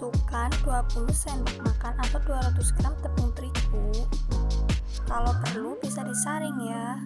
Masukkan 20 sendok makan atau 200 gram tepung terigu. Kalau perlu bisa disaring ya.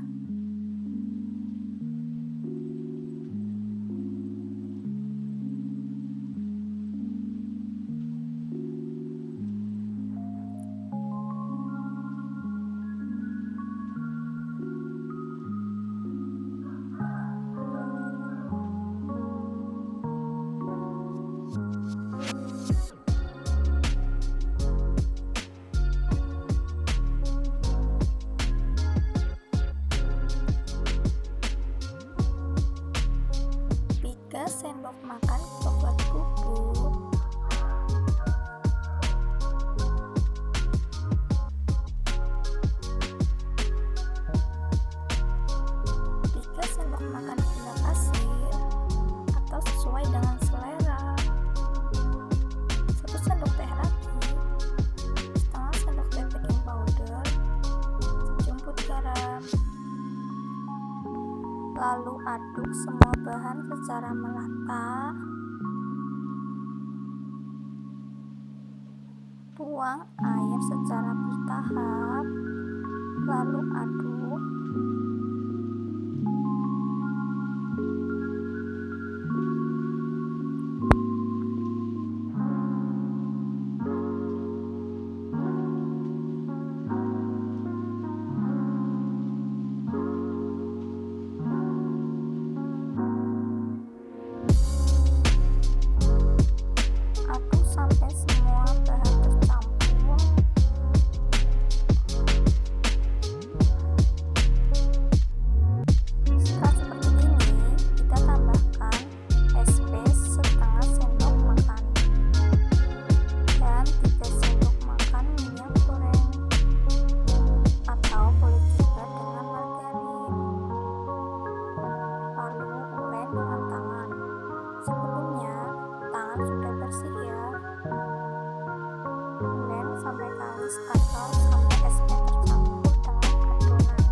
Sendok makan coklat bubuk, 3 sendok makan gula pasir atau sesuai dengan selera, 1 sendok teh ragi, setengah sendok teh baking powder, sejumput garam. Lalu aduk semua bahan secara merata. Tuang air secara bertahap, lalu aduk. Sampai semua bahan tercampur. Setelah seperti ini, kita tambahkan SP setengah sendok makan dan 3 sendok makan minyak goreng atau boleh juga dengan margarin. Lalu ulek dengan tangan. Sebelumnya tangan sudah bersih ya. Blend sampai kalis atau sampai SP tercampur dengan adonan.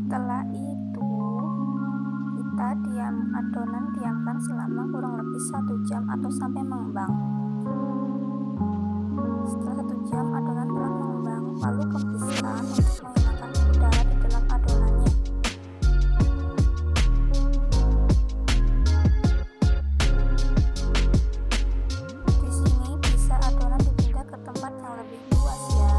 Setelah itu, kita diamkan selama kurang lebih 1 jam atau sampai mengembang. Setelah 1 jam adonan telah mengembang, lalu kembiskan untuk menghilangkan udara di dalam adonannya. Di sini bisa adonan dipindah ke tempat yang lebih luas ya.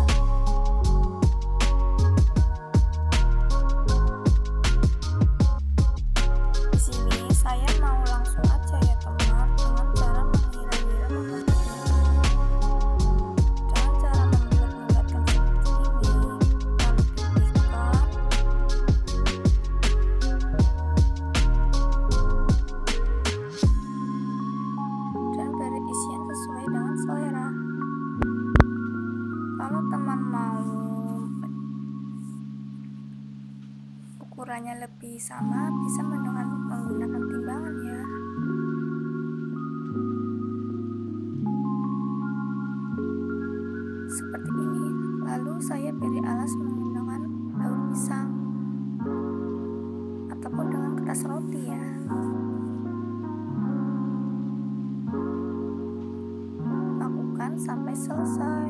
Saya mau langsung aja ya teman, dengan cara mengira-ngira bentuknya. Dengan cara membulat-bulatkan seperti ini, lalu pipihkan. Dan beri isian sesuai dengan selera. Kalau teman mau ukurannya lebih sama, bisa menggunakan timbangan ya. Seperti ini. Lalu saya beri alas menggunakan daun pisang ataupun dengan kertas roti ya. Lakukan sampai selesai.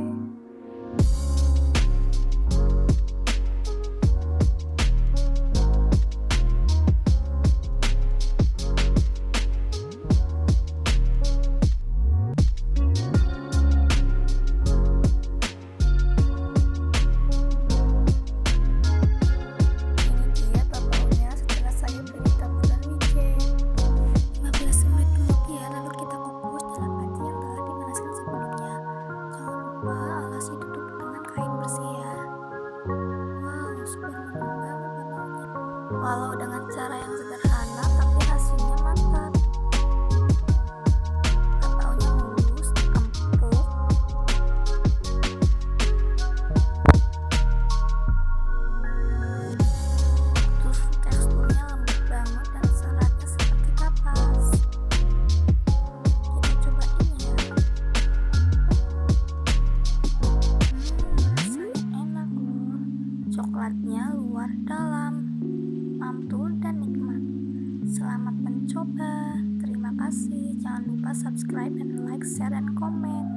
Walau dengan cara yang sederhana, tapi hasilnya mantap. Kata coba. Terima kasih. Jangan lupa subscribe and like, share, dan komen.